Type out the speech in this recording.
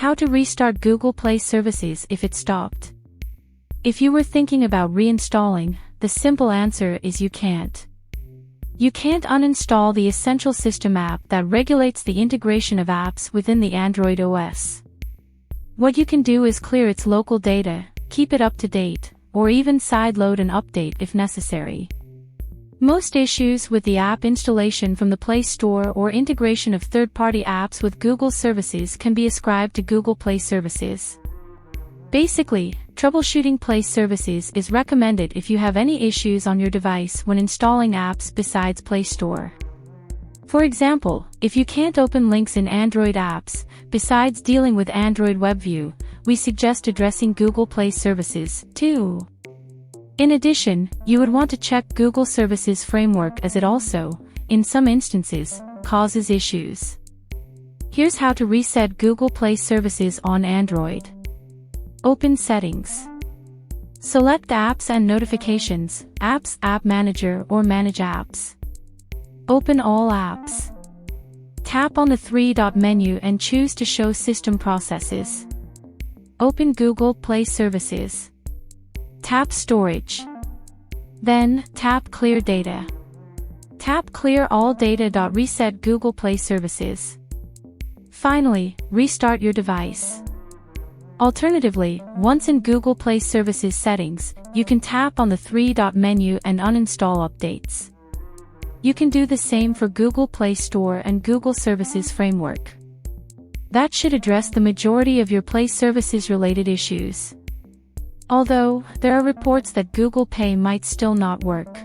How to restart Google Play services if it stopped. If you were thinking about reinstalling, the simple answer is you can't. You can't uninstall the Essential System app that regulates the integration of apps within the Android OS. What you can do is clear its local data, keep it up to date, or even sideload an update if necessary. Most issues with the app installation from the Play Store or integration of third-party apps with Google services can be ascribed to Google Play services. Basically, troubleshooting Play services is recommended if you have any issues on your device when installing apps besides Play Store. For example, if you can't open links in Android apps, besides dealing with Android WebView, we suggest addressing Google Play services, too. In addition, you would want to check Google Services Framework as it also, in some instances, causes issues. Here's how to reset Google Play services on Android. Open Settings. Select Apps and Notifications, Apps, App Manager or Manage Apps. Open all apps. Tap on the three-dot menu and choose to show System Processes. Open Google Play Services. Tap Storage. Then, tap Clear Data. Tap Clear All Data. Reset Google Play Services. Finally, restart your device. Alternatively, once in Google Play Services settings, you can tap on the three-dot menu and uninstall updates. You can do the same for Google Play Store and Google Services Framework. That should address the majority of your Play services related issues. Although, there are reports that Google Pay might still not work.